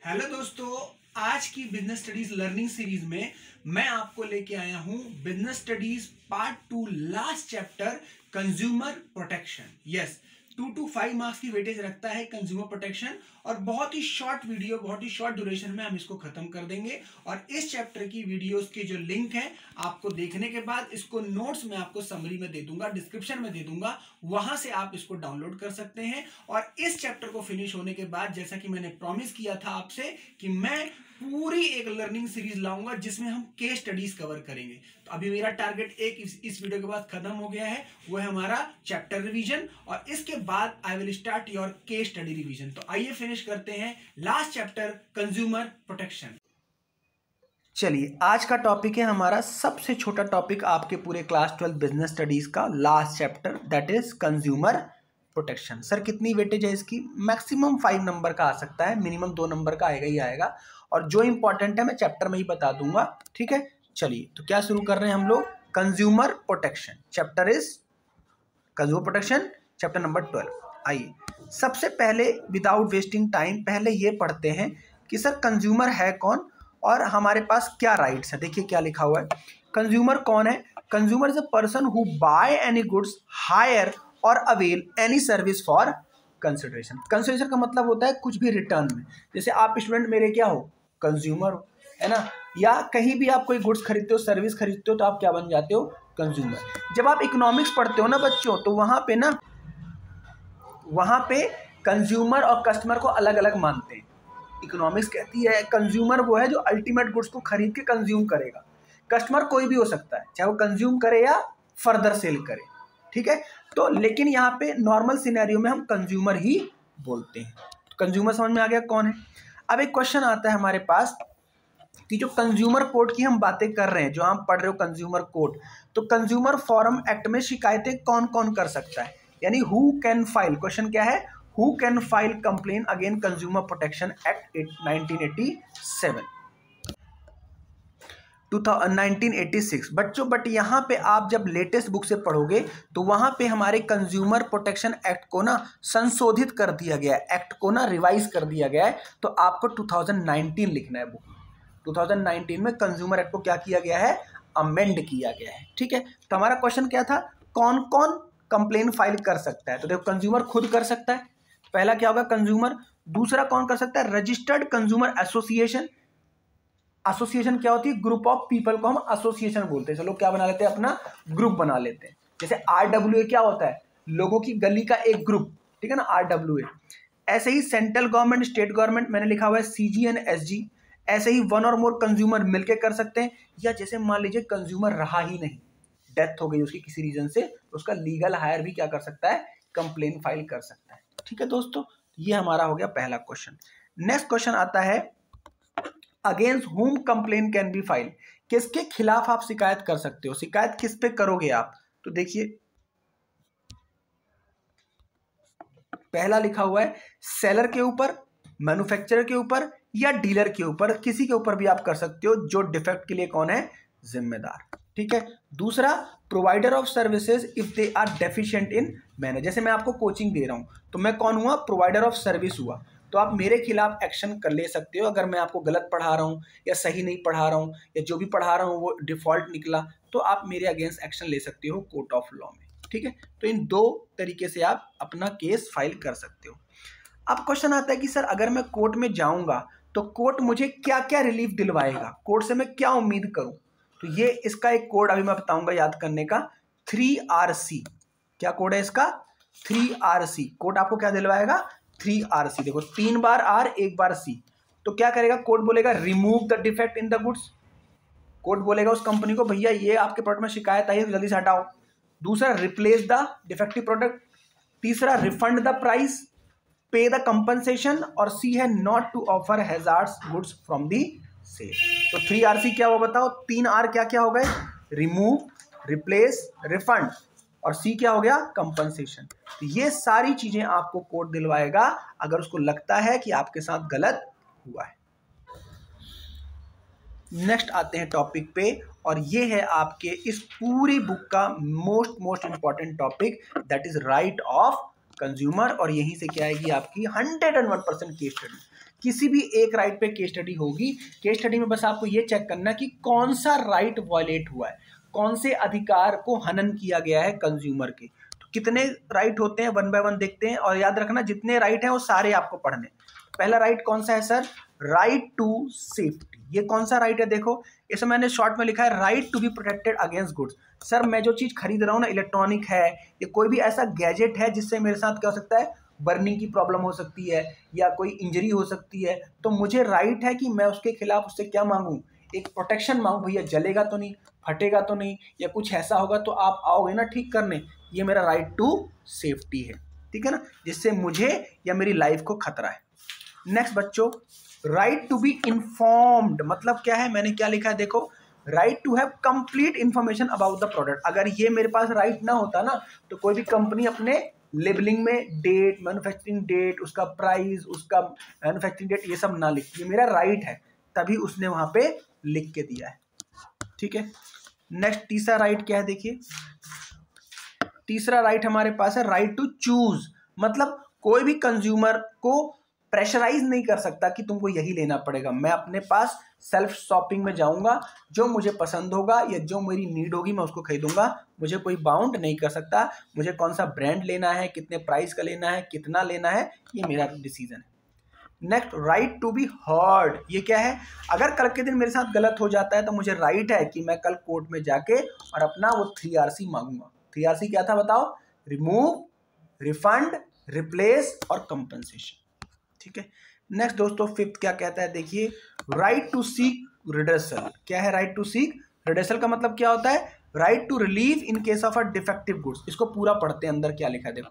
Hello दोस्तों, आज की बिजनेस स्टडीज लर्निंग सीरीज में मैं आपको लेके आया हूं business studies part 2 last chapter consumer protection. Yes, 2 to 5 marks की वेटेज रखता है कंज्यूमर प्रोटेक्शन और बहुत ही शॉर्ट वीडियो, बहुत ही शॉर्ट ड्यूरेशन में हम इसको खत्म कर देंगे। और इस चैप्टर की वीडियोस के जो लिंक है आपको देखने के बाद इसको नोट्स में आपको समरी में दे दूंगा, डिस्क्रिप्शन में दे दूंगा, वहां से आप इसको डाउनलोड कर सकते हैं। और इस चैप्टर को फिनिश होने के बाद जैसा कि मैंने प्रॉमिस किया था आपसे कि मैं पूरी एक लर्निंग सीरीज लाऊंगा जिसमें हम केस स्टडीज कवर करेंगे। तो अभी मेरा टारगेट एक इस वीडियो के बाद खत्म हो गया है, वो है हमारा चैप्टर रिवीजन और इसके बाद I will start your case study revision. तो आइए फिनिश करते हैं लास्ट चैप्टर कंज्यूमर प्रोटेक्शन। चलिए, आज का टॉपिक है हमारा सबसे छोटा टॉपिक आपके पूरे क्लास 12 बिजनेस स्टडीज का last chapter, that is consumer protection. Sir कितनी वेटेज है इसकी? मैक्सिमम 5 नंबर का आ सकता है, मिनिमम 2 नंबर का आएगा ही आएगा। और जो इंपॉर्टेंट है मैं चैप्टर में ही बता दूंगा, ठीक है। चलिए, तो क्या शुरू कर रहे हैं हम लोग? Consumer protection chapter is consumer protection chapter number 12। आइए सबसे पहले विदाउट वेस्टिंग टाइम पहले ये पढ़ते हैं कि सर कंज्यूमर है कौन और हमारे पास क्या राइट्स है। देखिए क्या लिखा हुआ है, कंज्यूमर कौन है? Consumer is a person who buy any goods, hire और avail any service for consideration. Consideration का मतलब होता है कुछ भी रिटर्न में। जैसे आप स्टूडेंट मेरे क्या हो? कंज्यूमर हो, है ना। या कहीं भी आप कोई गुड्स खरीदते हो, सर्विस खरीदते हो, तो आप क्या बन जाते हो? कंज्यूमर। जब आप इकोनॉमिक्स पढ़ते हो ना बच्चों, तो वहां पे कंज्यूमर और कस्टमर को अलग अलग मानते हैं। इकोनॉमिक्स कहती है कंज्यूमर वो है जो अल्टीमेट गुड्स को खरीद के कंज्यूम करेगा। कस्टमर कोई भी हो सकता है, चाहे वो कंज्यूम करे या फर्दर सेल करे, ठीक है। तो लेकिन यहाँ पे नॉर्मल सिनेरियो में हम कंज्यूमर ही बोलते हैं। तो कंज्यूमर समझ में आ गया कौन है। अब एक क्वेश्चन आता है हमारे पास कि जो कंज्यूमर कोर्ट की हम बातें कर रहे हैं, जो आप पढ़ रहे हो कंज्यूमर कोर्ट, तो कंज्यूमर फॉरम एक्ट में शिकायतें कौन कौन कर सकता है? यानी हु कैन फाइल, क्वेश्चन क्या है? Who can file complain again consumer protection act 1986 1986 बच्चों। बट यहाँ पे आप जब लेटेस्ट बुक से पढ़ोगे तो वहाँ पे हमारे कंज्यूमर प्रोटेक्शन एक्ट को ना संशोधित कर दिया गया है, एक्ट को ना रिवाइज कर दिया गया है। तो आपको 2019 लिखना है बुक में। 2019 में कंज्यूमर एक्ट को क्या किया गया है? अमेंड किया गया है, ठीक है। तो हमारा क्वेश्चन क्या था? कौन कौन कंप्लेन फाइल कर सकता है? तो देखो, कंज्यूमर खुद कर सकता है, पहला क्या होगा? कंज्यूमर। दूसरा कौन कर सकता है? Registered consumer association. एसोसिएशन क्या होती है? ग्रुप ऑफ पीपल को हम एसोसिएशन बोलते हैं। चलो क्या बना लेते हैं? अपना ग्रुप बना लेते हैं। जैसे RWA क्या होता है? लोगों की गली का एक ग्रुप, ठीक है ना, RWA। ऐसे ही सेंट्रल गवर्नमेंट, स्टेट गवर्नमेंट, मैंने लिखा हुआ है CG एंड SG। ऐसे ही वन और मोर कंज्यूमर मिलकर कर सकते हैं। या जैसे मान लीजिए कंज्यूमर रहा ही नहीं, डेथ हो गई उसकी किसी रीजन से, तो उसका लीगल हायर भी क्या कर सकता है? कंप्लेन फाइल कर सकता है, ठीक है दोस्तों। ये हमारा हो गया पहला क्वेश्चन। नेक्स्ट क्वेश्चन आता है अगेंस्ट हुम कंप्लेन कैन बी फाइल। किसके खिलाफ आप शिकायत कर सकते हो? शिकायत किस पे करोगे आप? तो देखिए पहला लिखा हुआ है सेलर के ऊपर, मैन्युफैक्चरर के ऊपर या डीलर के ऊपर, किसी के ऊपर भी आप कर सकते हो जो डिफेक्ट के लिए कौन है? जिम्मेदार, ठीक है। दूसरा provider of services if they are deficient in manner. जैसे मैं आपको कोचिंग दे रहा हूं तो मैं कौन हुआ? प्रोवाइडर ऑफ सर्विस हुआ। तो आप मेरे खिलाफ एक्शन कर ले सकते हो अगर मैं आपको गलत पढ़ा रहा हूं या सही नहीं पढ़ा रहा हूं या जो भी पढ़ा रहा हूं वो डिफॉल्ट निकला, तो आप मेरे अगेंस्ट एक्शन ले सकते हो कोर्ट ऑफ लॉ में, ठीक है। तो इन दो तरीके से आप अपना केस फाइल कर सकते हो। अब क्वेश्चन आता है कि सर अगर मैं कोर्ट में जाऊंगा तो कोर्ट मुझे क्या क्या रिलीफ दिलवाएगा? कोर्ट से मैं क्या उम्मीद करूं? तो ये इसका एक कोड अभी मैं बताऊंगा याद करने का, 3RC। क्या कोड है इसका? 3RC। कोड आपको क्या दिलवाएगा? 3RC। देखो 3 बार R 1 बार C। तो क्या करेगा? कोड बोलेगा remove the defect in the goods. Code बोलेगा उस कंपनी को भैया ये आपके प्रोडक्ट में शिकायत आई है तो जल्दी से हटाओ। दूसरा रिप्लेस द डिफेक्टिव प्रोडक्ट। तीसरा refund the price, pay the compensation. और C है not to offer hazards goods from the sale. तो 3RC क्या हुआ बताओ? 3R क्या क्या हो गए? रिमूव, रिप्लेस, रिफंड, और C क्या हो गया? कंपनसेशन। तो ये सारी चीजें आपको कोर्ट दिलवाएगा अगर उसको लगता है कि आपके साथ गलत हुआ है। नेक्स्ट आते हैं टॉपिक पे, और ये है आपके इस पूरी बुक का most important topic, that is right of consumer. और यहीं से क्या आएगी आपकी 101% केस स्टडी किसी भी एक राइट पे केस स्टडी होगी। केस स्टडी में बस आपको ये चेक करना कि कौन सा राइट वायलेट हुआ है, कौन से अधिकार को हनन किया गया है कंज्यूमर के। तो कितने राइट होते हैं वन बाय वन देखते हैं, और याद रखना जितने राइट हैं वो सारे आपको पढ़ने। पहला राइट कौन सा है सर? Right to safety. ये कौन सा राइट है? देखो इसे मैंने शॉर्ट में लिखा है right to be protected against goods. Sir मैं जो चीज खरीद रहा हूँ ना, इलेक्ट्रॉनिक है या कोई भी ऐसा गैजेट है जिससे मेरे साथ क्या हो सकता है, बर्निंग की प्रॉब्लम हो सकती है या कोई इंजरी हो सकती है, तो मुझे राइट है कि मैं उसके खिलाफ उससे क्या मांगूं, एक प्रोटेक्शन मांगूं। भैया जलेगा तो नहीं, फटेगा तो नहीं, या कुछ ऐसा होगा तो आप आओगे ना ठीक करने। ये मेरा राइट टू सेफ्टी है, ठीक है ना, जिससे मुझे या मेरी लाइफ को खतरा है। नेक्स्ट बच्चों, राइट टू बी इन्फॉर्म्ड मतलब क्या है? मैंने क्या लिखा है देखो, right to have complete information about the product. अगर ये मेरे पास राइट ना होता ना, तो कोई भी कंपनी अपने लेबलिंग में डेट, मैन्युफैक्चरिंग डेट, उसका प्राइस, उसका मैन्युफैक्चरिंग डेट ये सब ना लिखती। ये मेरा राइट है, तभी उसने वहां पे लिख के दिया है, ठीक है। नेक्स्ट तीसरा राइट क्या है? देखिए तीसरा राइट हमारे पास है राइट टू चूज। मतलब कोई भी कंज्यूमर को प्रेशराइज नहीं कर सकता कि तुमको यही लेना पड़ेगा। मैं अपने पास सेल्फ शॉपिंग में जाऊंगा, जो मुझे पसंद होगा या जो मेरी नीड होगी मैं उसको खरीदूंगा। मुझे कोई बाउंड नहीं कर सकता। मुझे कौन सा ब्रांड लेना है, कितने प्राइस का लेना है, कितना लेना है, ये मेरा डिसीजन है। Next right to be heard. ये क्या है? अगर कल के दिन मेरे साथ गलत हो जाता है तो मुझे राइट है कि मैं कल कोर्ट में जाके और अपना वो 3RC मांगूंगा। 3RC क्या था बताओ? रिमूव, रिफंड, रिप्लेस और कंपनसेशन, ठीक है। नेक्स्ट दोस्तों फिफ्थ क्या कहता है? देखिए राइट टू सीक रिडर्सल। क्या है राइट टू सीक रिडर्सल का मतलब क्या होता है? Right to relieve in case of a defective goods. इसको पूरा पढ़ते हैं, अंदर क्या लिखा है देखो।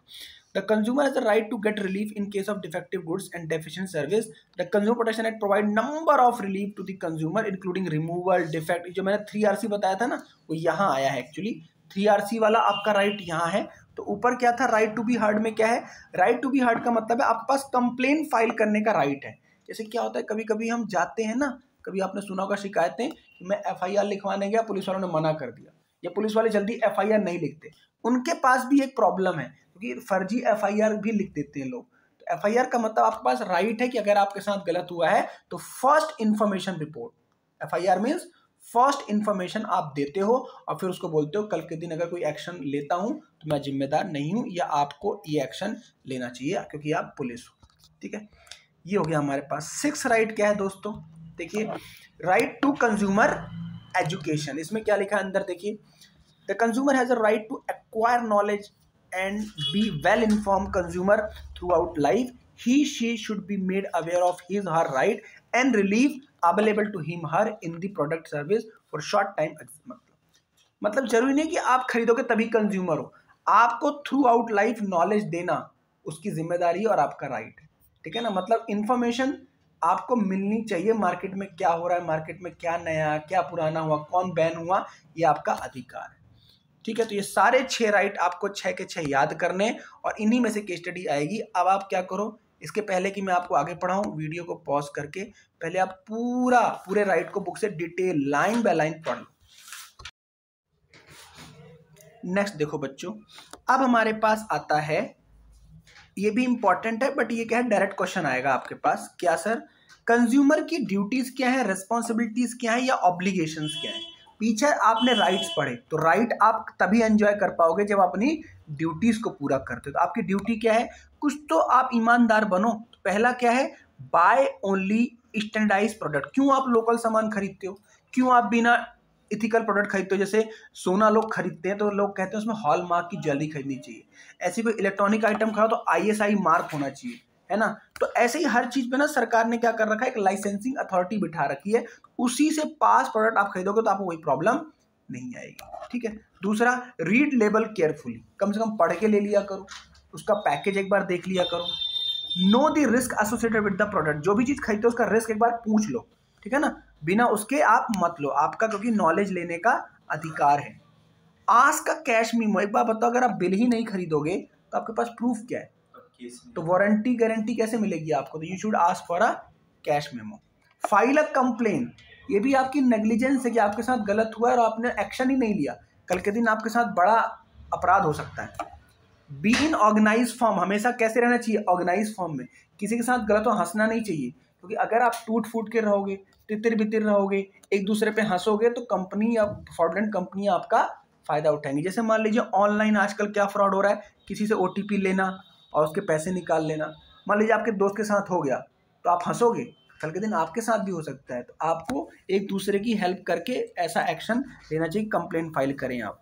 The consumer has the right to get relief in case of defective goods and deficient service. The consumer protection act provide number of relief to the consumer including removal, defect. जो मैंने 3RC बताया था ना, वो यहाँ आया है actually. 3RC वाला आपका राइट यहाँ है। तो ऊपर क्या था? राइट टू बी हर्ड में क्या है? राइट टू बी हर्ड का मतलब है आपके पास कंप्लेन फाइल करने का राइट है। जैसे क्या होता है, कभी कभी हम जाते हैं ना, कभी आपने सुना होगा शिकायतें कि मैं FIR लिखवाने गया, पुलिस वालों ने मना कर दिया, या पुलिस वाले जल्दी FIR नहीं लिखते। उनके पास भी एक प्रॉब्लम है, क्योंकि फर्जी FIR भी लिख देते हैं लोग। तो FIR का मतलब आपके पास राइट है कि अगर आपके साथ गलत हुआ है तो first information report. FIR means first information आप देते हो और फिर उसको बोलते हो कल के दिन अगर कोई एक्शन लेता हूं तो मैं जिम्मेदार नहीं हूं, या आपको ये एक्शन लेना चाहिए क्योंकि आप पुलिस हो, ठीक है। ये हो गया हमारे पास। 6 राइट क्या है दोस्तों? देखिए राइट टू कंज्यूमर एजुकेशन। इसमें क्या लिखा है अंदर देखिए, the consumer has a right to acquire knowledge and be well informed consumer throughout life. he she should be made aware of his her right and relief available to him her in the product service for short time। मतलब जरूरी नहीं कि आप खरीदोगे तभी consumer हो, आपको through out life knowledge देना उसकी जिम्मेदारी और आपका राइट है, ठीक है ना। मतलब इंफॉर्मेशन आपको मिलनी चाहिए, मार्केट में क्या हो रहा है, मार्केट में क्या नया, क्या पुराना हुआ, कौन बैन हुआ, ये आपका अधिकार है, ठीक है। तो ये सारे 6 राइट आपको 6 के 6 याद करने, और इन्हीं में से केस स्टडी आएगी। अब आप क्या करो, इसके पहले कि मैं आपको आगे पढ़ाऊं, वीडियो को पॉज करके पहले आप पूरे राइट को बुक से डिटेल लाइन बाय लाइन पढ़ लो। नेक्स्ट देखो बच्चों, अब हमारे पास आता है, ये भी इंपॉर्टेंट है बट ये क्या है, डायरेक्ट क्वेश्चन आएगा आपके पास। क्या सर? कंज्यूमर की ड्यूटीज क्या है, रेस्पॉन्सिबिलिटीज क्या है, या ऑब्लिगेशंस क्या है। पीछे आपने राइट्स पढ़े, तो राइट आप तभी एंजॉय कर पाओगे जब अपनी ड्यूटीज को पूरा करते हो। तो आपकी ड्यूटी क्या है? कुछ तो आप ईमानदार बनो। तो पहला क्या है? Buy only standardised product. क्यों आप लोकल सामान खरीदते हो? क्यों आप बिना इथिकल प्रोडक्ट खरीदते हो? जैसे सोना लोग खरीदते हैं तो लोग कहते हैं उसमें हॉलमार्क की ज्वेलरी खरीदनी चाहिए। ऐसी कोई इलेक्ट्रॉनिक आइटम खरीदो तो ISI मार्क होना चाहिए, है ना। तो ऐसे ही हर चीज पे ना सरकार ने क्या कर रखा है, एक लाइसेंसिंग अथॉरिटी बिठा रखी है। उसी से पास प्रोडक्ट आप खरीदोगे तो आपको कोई प्रॉब्लम नहीं आएगी, ठीक है। दूसरा, रीड लेबल केयरफुली। कम से कम पढ़ के ले लिया करो, उसका पैकेज एक बार देख लिया करो। Know the risk associated with the product. जो भी चीज खरीदते हो उसका रिस्क एक बार पूछ लो, ठीक है ना। बिना उसके आप मत लो, आपका क्योंकि नॉलेज लेने का अधिकार है। आस्क का कैश मीमो। एक बार बताओ, अगर आप बिल ही नहीं खरीदोगे तो आपके पास प्रूफ क्या है? तो वारंटी गारंटी कैसे मिलेगी आपको? तो you should ask for a cash memo. File a complain. ये भी आपकी नेग्लिजेंस है कि आपके साथ गलत हुआ है और आपने एक्शन ही नहीं लिया, कल के दिन आपके साथ बड़ा अपराध हो सकता है। Be in organise form. हमेशा कैसे रहना चाहिए? ऑर्गेनाइज फॉर्म में। किसी के साथ गलत हो हंसना नहीं चाहिए, क्योंकि अगर आप टूट फूट के रहोगे, तितिर बितिर रहोगे, एक दूसरे पे हंसोगे, तो कंपनी या फ्रॉडलेंट कंपनी आपका फायदा उठाएंगी। जैसे मान लीजिए ऑनलाइन आजकल क्या फ्रॉड हो रहा है, किसी से OTP लेना और उसके पैसे निकाल लेना। मान लीजिए आपके दोस्त के साथ हो गया, तो आप हंसोगे, कल के दिन आपके साथ भी हो सकता है। तो आपको एक दूसरे की हेल्प करके ऐसा एक्शन लेना चाहिए, कंप्लेंट फाइल करें आप।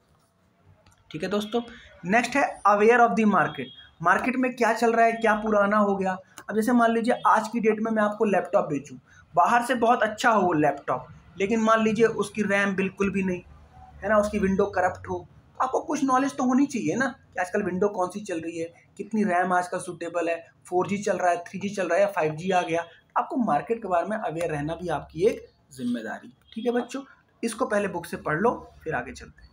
ठीक है दोस्तों। नेक्स्ट है aware of the market. Market में क्या चल रहा है, क्या पुराना हो गया। अब जैसे मान लीजिए आज की डेट में मैं आपको लैपटॉप बेचूं, बाहर से बहुत अच्छा हो वो लैपटॉप, लेकिन मान लीजिए उसकी रैम बिल्कुल भी नहीं है ना, उसकी विंडो करप्ट हो, आपको कुछ नॉलेज तो होनी चाहिए ना कि आजकल विंडो कौन सी चल रही है, कितनी रैम आजकल सूटेबल है, 4G चल रहा है, 3G चल रहा है या 5G आ गया। आपको मार्केट के बारे में अवेयर रहना भी आपकी एक जिम्मेदारी। ठीक है बच्चों, इसको पहले बुक से पढ़ लो, फिर आगे चलते हैं।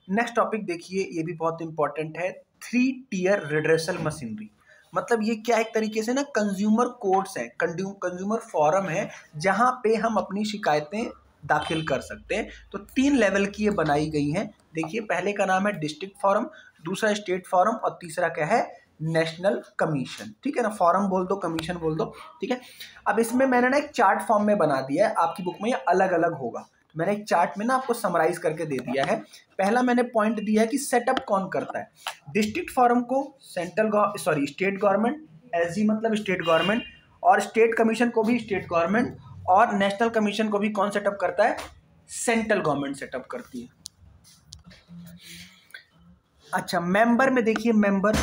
नेक्स्ट टॉपिक देखिए, ये भी बहुत इंपॉर्टेंट है, 3 टियर रिड्रेसल मशीनरी। मतलब ये क्या, एक तरीके से ना कंज्यूमर कोर्ट्स है, कंज्यूमर फोरम है, जहां पे हम अपनी शिकायतें दाखिल कर सकते हैं। तो 3 लेवल की ये बनाई गई हैं। देखिए, पहले का नाम है डिस्ट्रिक्ट फोरम, दूसरा स्टेट फोरम और तीसरा क्या है, नेशनल कमीशन। ठीक है ना, फॉरम बोल दो, कमीशन बोल दो। ठीक है, अब इसमें मैंने ना एक चार्ट फॉर्म में बना दिया है, आपकी बुक में ये अलग अलग होगा। मैंने एक चार्ट में ना आपको समराइज करके दे दिया है। पहला मैंने पॉइंट दिया है कि सेटअप कौन करता है। डिस्ट्रिक्ट फोरम को स्टेट गवर्नमेंट, SG मतलब स्टेट गवर्नमेंट, और स्टेट कमीशन को भी स्टेट गवर्नमेंट, और नेशनल कमीशन को भी कौन सेटअप करता है, सेंट्रल गवर्नमेंट सेटअप करती है। अच्छा, मेंबर में देखिए, मेंबर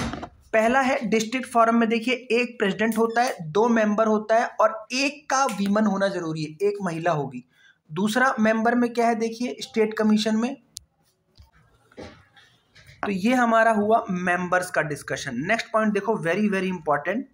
पहला है डिस्ट्रिक्ट फोरम में, देखिए एक प्रेसिडेंट होता है, 2 मेंबर होता है और एक का वीमन होना जरूरी है, एक महिला होगी। दूसरा मेंबर में क्या है, देखिए स्टेट कमीशन में। तो ये हमारा हुआ मेंबर्स का डिस्कशन। नेक्स्ट पॉइंट देखो, वेरी वेरी इंपॉर्टेंट।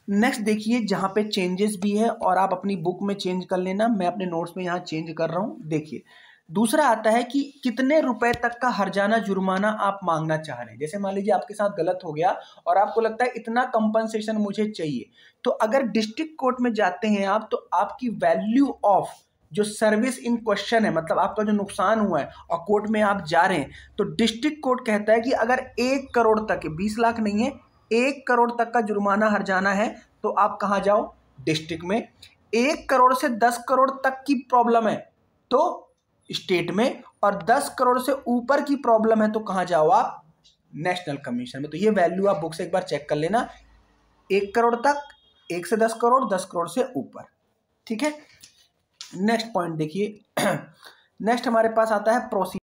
नेक्स्ट देखिए, जहां पे चेंजेस भी है और आप अपनी बुक में चेंज कर लेना, मैं अपने नोट्स में यहां चेंज कर रहा हूं। देखिए, दूसरा आता है कि कितने रुपए तक का हर्जाना जुर्माना आप मांगना चाह रहे हैं। जैसे मान लीजिए आपके साथ गलत हो गया और आपको लगता है इतना कंपनसेशन मुझे चाहिए, तो अगर डिस्ट्रिक्ट कोर्ट में जाते हैं आप, तो आपकी वैल्यू ऑफ जो सर्विस इन क्वेश्चन है, मतलब आपका जो नुकसान हुआ है और कोर्ट में आप जा रहे हैं, तो डिस्ट्रिक्ट कोर्ट कहता है कि अगर 1 करोड़ तक, 20 लाख नहीं है, 1 करोड़ तक का जुर्माना हर्जाना है, तो आप कहां जाओ, डिस्ट्रिक्ट में। 1 करोड़ से 10 करोड़ तक की प्रॉब्लम है तो स्टेट में, और 10 करोड़ से ऊपर की प्रॉब्लम है तो कहां जाओ आप, नेशनल कमीशन में। तो ये वैल्यू आप बुक से एक बार चेक कर लेना, 1 करोड़ तक, 1 से 10 करोड़, 10 करोड़ से ऊपर। ठीक है, नेक्स्ट पॉइंट देखिए। नेक्स्ट हमारे पास आता है प्रोसीजर।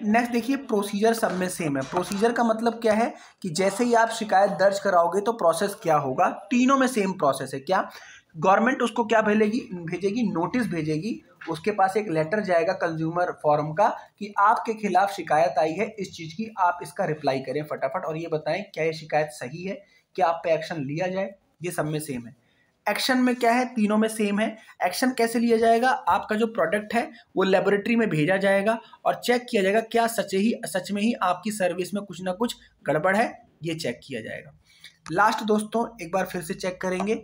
नेक्स्ट देखिए, प्रोसीजर सब में सेम है। प्रोसीजर का मतलब क्या है कि जैसे ही आप शिकायत दर्ज कराओगे तो प्रोसेस क्या होगा, तीनों में सेम प्रोसेस है। क्या, गवर्नमेंट उसको क्या भेजेगी, नोटिस भेजेगी, उसके पास एक लेटर जाएगा कंज्यूमर फोरम का कि आपके खिलाफ शिकायत आई है इस चीज की, आप इसका रिप्लाई करें फटाफट और ये बताएं क्या ये शिकायत सही है, क्या आप पे एक्शन लिया जाए। ये सब में सेम है। एक्शन में क्या है, तीनों में सेम है। एक्शन कैसे लिया जाएगा, आपका जो प्रोडक्ट है वो लेबोरेटरी में भेजा जाएगा और चेक किया जाएगा क्या सच में ही आपकी सर्विस में कुछ ना कुछ गड़बड़ है, ये चेक किया जाएगा। लास्ट दोस्तों एक बार फिर से चेक करेंगे।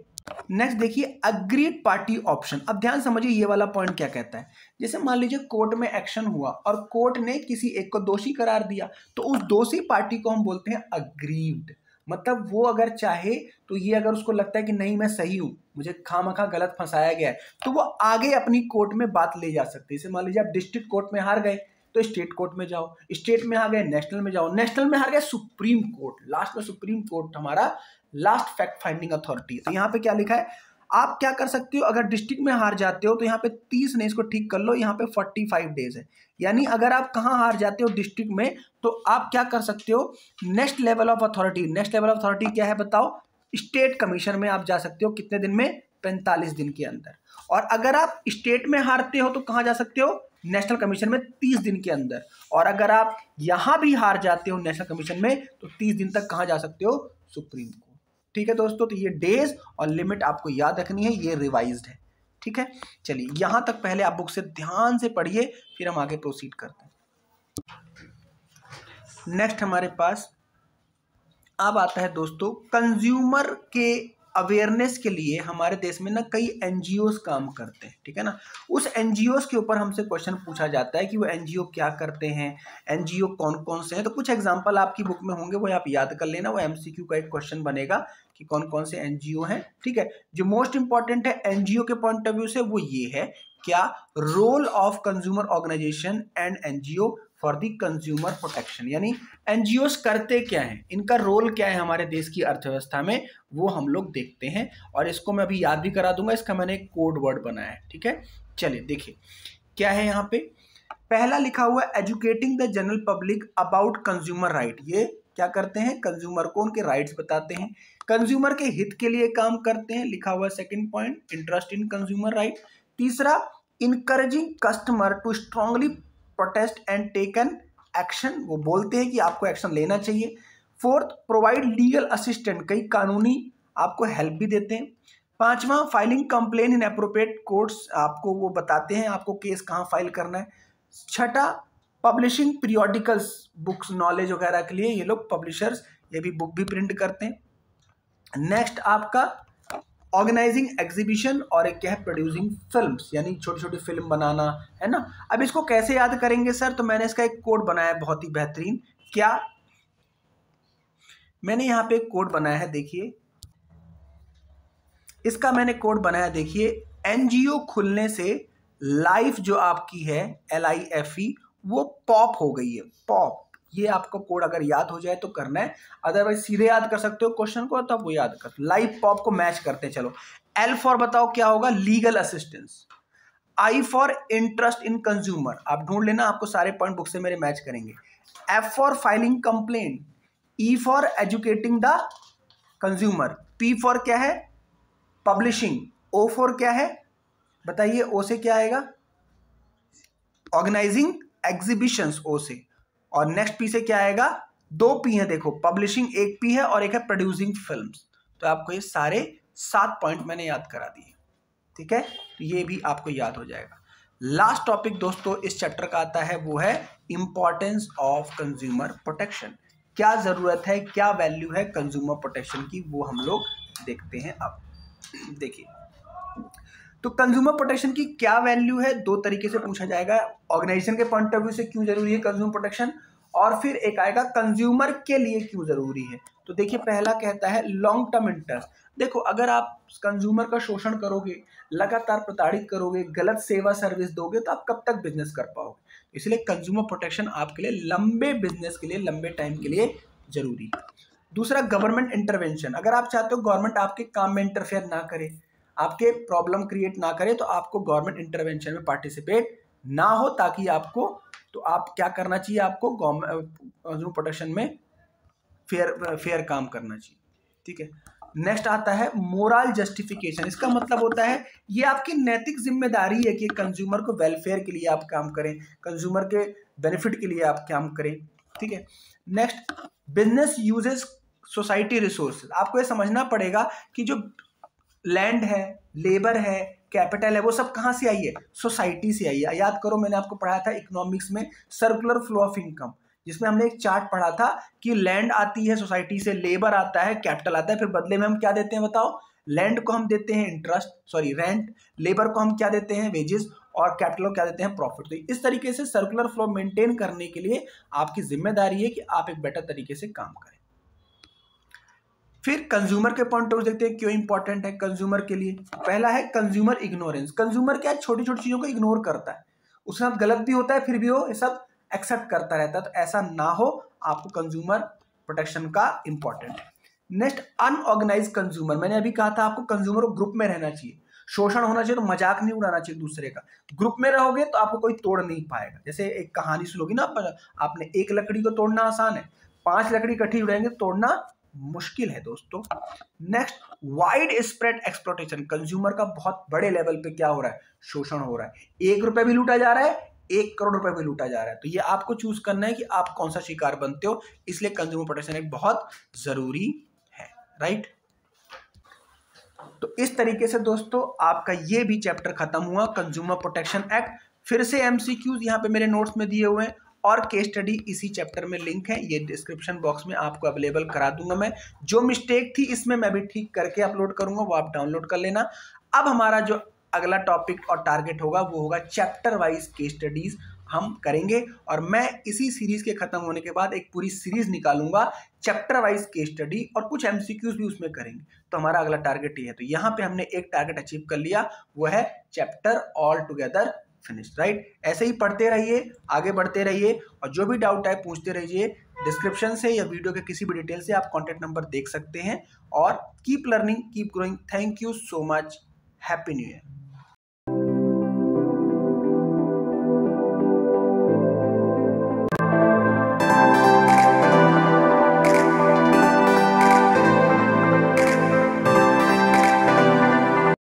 नेक्स्ट देखिए, अग्रीड पार्टी ऑप्शन। अब ध्यान समझिए ये वाला पॉइंट क्या कहता है। जैसे मान लीजिए कोर्ट में एक्शन हुआ और कोर्ट ने किसी एक को दोषी करार दिया, तो उस दोषी पार्टी को हम बोलते हैं अग्रीव्ड। मतलब वो अगर चाहे तो ये, अगर उसको लगता है कि नहीं मैं सही हूं, मुझे खामखा गलत फंसाया गया है, तो वो आगे अपनी कोर्ट में बात ले जा सकते हैं। जैसे मान लीजिए आप डिस्ट्रिक्ट कोर्ट में हार गए तो स्टेट कोर्ट में जाओ, स्टेट में हार गए नेशनल में जाओ, नेशनल में हार गए सुप्रीम कोर्ट। लास्ट में सुप्रीम कोर्ट हमारा लास्ट फैक्ट फाइंडिंग अथॉरिटी है। तो यहाँ पे क्या लिखा है, आप क्या कर सकते हो, अगर डिस्ट्रिक्ट में हार जाते हो तो यहाँ पे 30 नहीं, इसको ठीक कर लो, यहाँ पे 45 डेज है। यानी अगर आप कहाँ हार जाते हो, डिस्ट्रिक्ट में, तो आप क्या कर सकते हो, next level of authority. Next level of authority क्या है बताओ, स्टेट कमीशन में आप जा सकते हो। कितने दिन में, 45 दिन के अंदर। और अगर आप स्टेट में हारते हो तो कहाँ जा सकते हो, नेशनल कमीशन में 30 दिन के अंदर। और अगर आप यहां भी हार जाते हो नेशनल कमीशन में, तो 30 दिन तक कहाँ जा सकते हो, सुप्रीम कोर्ट। ठीक है दोस्तों, तो ये डेज और लिमिट आपको याद रखनी है, ये रिवाइज्ड है। ठीक है, चलिए यहां तक पहले आप बुक से ध्यान से पढ़िए, फिर हम आगे प्रोसीड करते हैं। नेक्स्ट हमारे पास अब आता है दोस्तों कंज्यूमर के अवेयरनेस के लिए हमारे देश में ना कई एनजीओज काम करते हैं, ठीक है ना। उस एनजीओज के ऊपर हमसे क्वेश्चन पूछा जाता है कि वो एनजीओ क्या करते हैं, एनजीओ कौन कौन से हैं। तो कुछ एग्जांपल आपकी बुक में होंगे, वो आप याद कर लेना, वो एमसीक्यू का एक क्वेश्चन बनेगा कि कौन कौन से एनजीओ हैं, ठीक है। जो मोस्ट इंपॉर्टेंट है एनजीओ के पॉइंट ऑफ व्यू से वो ये है, क्या, role of consumer organisation and NGO for the consumer protection, यानी एनजीओस करते क्या हैं, इनका रोल क्या है हमारे देश की अर्थव्यवस्था में, वो हम लोग देखते हैं। और इसको मैं अभी याद भी करा दूंगा, इसका मैंने एक कोड वर्ड बनाया है, ठीक है। चलिए देखिए क्या है यहाँ पे। पहला लिखा हुआ है educating the general public about consumer right. ये क्या करते हैं, कंज्यूमर को उनके राइट्स बताते हैं, कंज्यूमर के हित के लिए काम करते हैं, लिखा हुआ है second point, interest in consumer right. तीसरा, encouraging customer to strongly protest and take an action, वो बोलते हैं कि आपको एक्शन लेना चाहिए। फोर्थ, प्रोवाइड लीगल असिस्टेंट, कई कानूनी आपको हेल्प भी देते हैं। पांचवा, फाइलिंग कंप्लेन इन एप्रोप्रिएट कोर्ट्स, आपको वो बताते हैं आपको केस कहाँ फाइल करना है। छठा, पब्लिशिंग पीरियोडिकल्स, बुक्स नॉलेज वगैरह के लिए ये लोग पब्लिशर्स ये भी बुक भी प्रिंट करते हैं। नेक्स्ट आपका ऑर्गेनाइजिंग एग्जीबिशन, और एक क्या है, प्रोड्यूसिंग फिल्म्स, यानी छोटी छोटी फिल्म बनाना, है ना। अब इसको कैसे याद करेंगे सर, तो मैंने इसका एक कोड बनाया बहुत ही बेहतरीन। क्या, मैंने यहाँ पे एक कोड बनाया है, देखिए इसका मैंने कोड बनाया, देखिए एनजीओ खुलने से लाइफ जो आपकी है LIFE वो पॉप हो गई है, पॉप। ये आपको कोड अगर याद हो जाए तो करना है, अदरवाइज सीधे याद कर सकते हो क्वेश्चन को, तो वो याद कर, लाइफ पॉप को मैच करते हैं। चलो, L फॉर बताओ क्या होगा, legal assistance. I for interest in consumer, आप ढूंढ लेना, आपको सारे पॉइंट बुक से मेरे मैच करेंगे। F for filing complaint. E for educating the consumer. P for क्या है, पब्लिशिंग। O फॉर क्या है बताइए, O से क्या आएगा, ऑर्गेनाइजिंग एग्जीबिशंस, O से। और नेक्स्ट P से क्या आएगा, 2 P है, देखो पब्लिशिंग एक P है और एक है प्रोड्यूसिंग फिल्म्स। तो आपको ये सारे 7 पॉइंट मैंने याद करा दिए, ठीक है। तो ये भी आपको याद हो जाएगा। लास्ट टॉपिक दोस्तों इस चैप्टर का आता है, वो है इंपॉर्टेंस ऑफ कंज्यूमर प्रोटेक्शन। क्या जरूरत है, क्या वैल्यू है कंज्यूमर प्रोटेक्शन की, वो हम लोग देखते हैं। अब देखिए, तो कंज्यूमर प्रोटेक्शन की क्या वैल्यू है, 2 तरीके से पूछा जाएगा, ऑर्गेनाइजेशन के पॉइंट ऑफ व्यू से क्यों जरूरी है कंज्यूमर प्रोटेक्शन, और फिर एक आएगा कंज्यूमर के लिए क्यों जरूरी है। तो देखिए पहला कहता है लॉन्ग टर्म इंटरेस्ट। देखो अगर आप कंज्यूमर का शोषण करोगे, लगातार प्रताड़ित करोगे, गलत सेवा सर्विस दोगे, तो आप कब तक बिजनेस कर पाओगे। इसलिए कंज्यूमर प्रोटेक्शन आपके लिए लंबे बिजनेस के लिए, लंबे टाइम के लिए जरूरी है। दूसरा, गवर्नमेंट इंटरवेंशन, अगर आप चाहते हो गवर्नमेंट आपके काम में इंटरफेयर ना करे, आपके प्रॉब्लम क्रिएट ना करे, तो आपको गवर्नमेंट इंटरवेंशन में पार्टिसिपेट ना हो, ताकि आपको, तो आप क्या करना चाहिए, आपको कंज्यूमर प्रोटेक्शन में फेयर काम करना चाहिए, ठीक है। नेक्स्ट आता है मोरल जस्टिफिकेशन। इसका मतलब होता है ये आपकी नैतिक जिम्मेदारी है कि कंज्यूमर को वेलफेयर के लिए आप काम करें, कंज्यूमर के बेनिफिट के लिए आप काम करें, ठीक है। Next, business uses society resources. आपको ये समझना पड़ेगा कि जो लैंड है, लेबर है, कैपिटल है, वो सब कहाँ से आई है, सोसाइटी से आई है। याद करो मैंने आपको पढ़ाया था इकोनॉमिक्स में सर्कुलर फ्लो ऑफ इनकम, जिसमें हमने एक चार्ट पढ़ा था कि लैंड आती है सोसाइटी से, लेबर आता है, कैपिटल आता है, फिर बदले में हम क्या देते हैं बताओ, लैंड को हम देते हैं रेंट, लेबर को हम क्या देते हैं, वेजेस, और कैपिटल को क्या देते हैं, प्रॉफिट। तो इस तरीके से सर्कुलर फ्लो मेंटेन करने के लिए आपकी जिम्मेदारी है कि आप एक बेटर तरीके से काम करें। फिर कंज्यूमर के पॉइंट ऑफ व्यू देखते हैं क्यों इंपॉर्टेंट है कंज्यूमर के लिए। पहला है कंज्यूमर इग्नोरेंस। कंज्यूमर क्या है, छोटी छोटी चीजों को इग्नोर करता है, उसके साथ गलत भी होता है फिर भी वो ये सब एक्सेप्ट करता रहता है। तो ऐसा ना हो, आपको कंज्यूमर प्रोटेक्शन का इंपॉर्टेंट है। Next, unorganise consumer. मैंने अभी कहा था आपको कंज्यूमर को ग्रुप में रहना चाहिए, शोषण होना चाहिए, तो मजाक नहीं उड़ाना चाहिए दूसरे का। ग्रुप में रहोगे तो आपको कोई तोड़ नहीं पाएगा। जैसे एक कहानी सुनोगी ना आपने, एक लकड़ी को तोड़ना आसान है, 5 लकड़ी इकट्ठी उड़ाएंगे तो तोड़ना मुश्किल है दोस्तों। Next, wide spread exploitation. Consumer का बहुत बड़े लेवल पे क्या हो रहा है, शोषण हो रहा है। 1 रुपए भी लूटा जा रहा है, 1 करोड़ रुपए भी लूटा जा रहा है। तो ये आपको चूज करना है कि आप कौन सा शिकार बनते हो। इसलिए कंज्यूमर प्रोटेक्शन एक बहुत जरूरी है, राइट। तो इस तरीके से दोस्तों आपका ये भी चैप्टर खत्म हुआ, कंज्यूमर प्रोटेक्शन एक्ट। फिर से एमसीक्यूज यहाँ पे मेरे नोट्स में दिए हुए हैं, और केस स्टडी इसी चैप्टर में लिंक है, ये डिस्क्रिप्शन बॉक्स में आपको अवेलेबल करा दूंगा। मैं जो मिस्टेक थी इसमें मैं भी ठीक करके अपलोड करूंगा, वो आप डाउनलोड कर लेना। अब हमारा जो अगला टॉपिक और टारगेट होगा वो होगा चैप्टर वाइज केस स्टडीज हम करेंगे, और मैं इसी सीरीज के खत्म होने के बाद एक पूरी सीरीज निकालूंगा चैप्टर वाइज केस स्टडी, और कुछ एमसीक्यूज भी उसमें करेंगे। तो हमारा अगला टारगेट ये है। तो यहाँ पे हमने एक टारगेट अचीव कर लिया, वो है chapter all together finish, right. ऐसे ही पढ़ते रहिए, आगे बढ़ते रहिए, और जो भी डाउट है पूछते रहिए। डिस्क्रिप्शन से या वीडियो के किसी भी डिटेल से आप कॉन्टैक्ट नंबर देख सकते हैं। और keep learning, keep growing. Thank you so much. Happy new year.